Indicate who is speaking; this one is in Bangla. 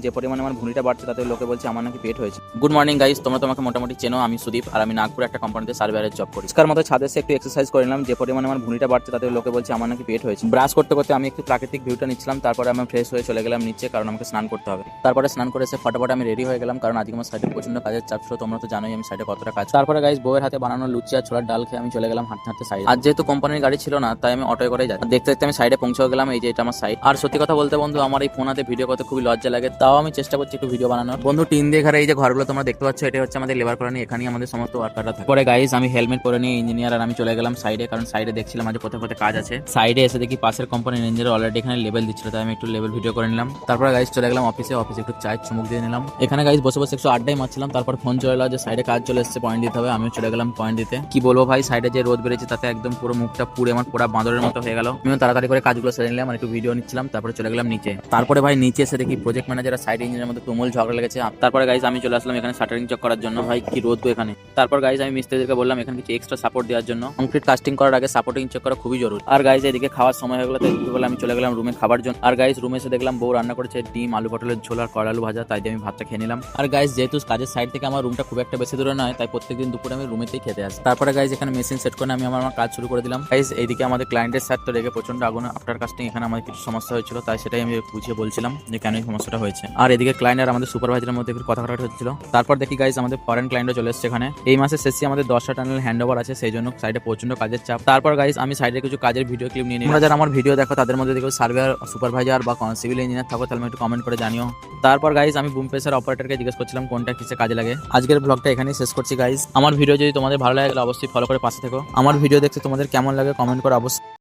Speaker 1: যে পরিমাণে আমার ভুঁড়িটা বাড়ছে তাতে লোকে বলছে আমার নাকি পেট হয়েছে। গুড মর্নিং গাইস, তোমরা তোমাকে মোটামুটি চেনো। আমি সুদীপ আর আমি নাগপুরে একটা কোম্পানিতে সার্ভেয়ারের জব করি। আজকের মতো ছাদে এসে একটু এক্সারসাইজ করে নিলাম। যে পরিমাণে আমার ভুঁড়িটা বাড়ছে তাতে লোকে বলছে আমার নাকি পেট হয়েছে। ব্রাশ করতে করতে আমি একটু প্রাকৃতিক ভিউটা নিচ্ছিলাম, তারপরে আমি ফ্রেশ হয়ে চলে গেলাম নিচে, কারণ আমাকে স্নান করতে হবে। তারপরে স্নান করে এসে ফটাফট আমি রেডি হয়ে গেলাম, কারণ আজকে আমার সাইডে প্রচন্ড কাজের চাপ ছিল। তোমরা তো জানোই আমি সাইডে কতটা কাজ। তারপরে গাইস বউয়ের হাতে বানানো লুচি আর ছোলার ডাল খেয়ে আমি চলে গেলাম হাঁটতে হাঁটতে সাইড। আর যেহেতু কোম্পানির গাড়ি ছিল না তাই আমি অটোয় করে যাই। দেখতে দেখতে আমি সাইডে পৌঁছে গেলাম। এই যে এটা আমার সাইড। আর সত্যি কথা বলতে বন্ধু, আমার এই ফোন হাতে ভিডিও করতে খুবই লজ্জা লাগে, তাও আমি চেষ্টা করছি একটু ভিডিও বানানোর। বন্ধু টিন দিয়ে ঘরে এই যে ঘরগুলো তোমরা দেখতে পাচ্ছ, এটা হচ্ছে আমাদের লেবার কলোনি। এখানেই আমাদের সমস্ত ওয়ার্কাররা থাকে। পরে গাইস আমি হেলমেট পরে নিয়ে ইঞ্জিনিয়ার আর আমি চলে গেলাম সাইডে, কারণ সাইডে দেখছিলাম আজ কোথায় কোথায় কাজ আছে। সাইডে এসে দেখি পাশের কোম্পানির ইঞ্জিনিয়ার অলরেডি এখানে লেভেল দিচ্ছিল, তাই আমি একটু লেভেল ভিডিও করে নিলাম। তারপরে গাইস চলে গেলাম অফিসে একটু চায়ের চুমুক দিয়ে নিলাম। এখানে গাইস বসে বসে একটু আড্ডাই মারছিলাম। তারপর ফোন চলে এলো যে সাইডে কাজ চলে এসেছে, পয়েন্ট দিতে হবে। আমিও চলে গেলাম পয়েন্ট দিতে। কি বলবো ভাই, সাইডে যে রোদ বেড়েছে তাতে একদম পুরো মুখটা পুড়ে আমার পুরো বাঁদরের মতো হয়ে গেল। আমিও তাড়াতাড়ি করে কাজগুলো সেরে নিলাম আর একটু ভিডিও নিচ্ছিলাম। তারপরে চলে গেলাম নিচে। তারপরে ভাই নিচে এসে দেখি প্রজেক্ট ম্যানেজার সাইড ইঞ্জিনিয়ারের মধ্যে তুমুল ঝগড়া লেগেছে। তারপরে গাইস আমি চলে আসলাম এখানে শাটারিং চেক করার জন্য। ভাই কি রোদ গো এখানে। তারপর গাইস আমি মিস্ত্রিদেরকে বললাম এখানে কিছু এক্সট্রা সাপোর্ট দেওয়ার জন্য। কংক্রিট কাস্টিং করার আগে সাপোর্টিং চেক করা খুবই জরুরি। আর গাইস এদিকে খাওয়ার সময় হয়ে গেল, তাই বলে আমি চলে গেলাম রুমে খাবার জন্য। আর গাইস রুমে এসে দেখলাম বউ রান্না করেছে ডিম, আলু পটলের ঝোল আর কড়া আলু ভাজা, তাই দিয়ে আমি ভাতটা খেয়ে নিলাম। আর গাইস যেহেতু কাজের সাইড থেকে আমার রুমটা খুব একটা বেশি দূরে নয়, তাই প্রত্যেকদিন দুপুরে আমি রুমেতেই খেতে আসি। তারপরে গাইস এখানে মেশিন সেট করে আমি আমার কাজ শুরু করে দিলাম। গাইস এইদিকে আমাদের ক্লায়েন্টের স্যার তো রেগে প্রচন্ড আগুন। আফটার কাস্টিং এখানে আমাদের কিছু সমস্যা হয়েছিল, তাই সেটাই আমি বুঝিয়ে বলছিলাম যে কেন এই সমস্যাটা হয়েছে। আর এদিকে ক্লায়েন্ট আর আমাদের সুপারভাইজারের মধ্যে একটু কথা কাটাকাটি হচ্ছিল। তারপর দেখি গাইস আমাদের ফরেন ক্লায়েন্টও চলে এসেছে এখানে। এই মাসে শেষে আমাদের 10টা টানেল হ্যান্ড ওভার আছে, সেই জন্য সাইডে প্রচন্ড কাজের চাপ। তারপর গাইস আমি সাইডে কিছু কাজের ভিডিও ক্লিপ নিয়ে নিই। যারা আমার ভিডিও দেখো তাদের মধ্যে দেখো সার্ভেয়ার, সুপারভাইজার বা সিভিল ইঞ্জিনিয়ার থাকো, তাহলে একটু কমেন্ট করে জানিও। তারপর গাইস আমি বুম প্রেসার অপারেটরকে জিজ্ঞেস করছিলাম কোনটা কিসে কাজে লাগে। আজকের ব্লগটা এখানেই শেষ করছি গাইস। আমার ভিডিও যদি তোমাদের ভালো লাগে অবশ্যই ফলো করে পাশে থেকো। আমার ভিডিও দেখতে তোমাদের কেমন লাগে কমেন্ট করে অবশ্যই।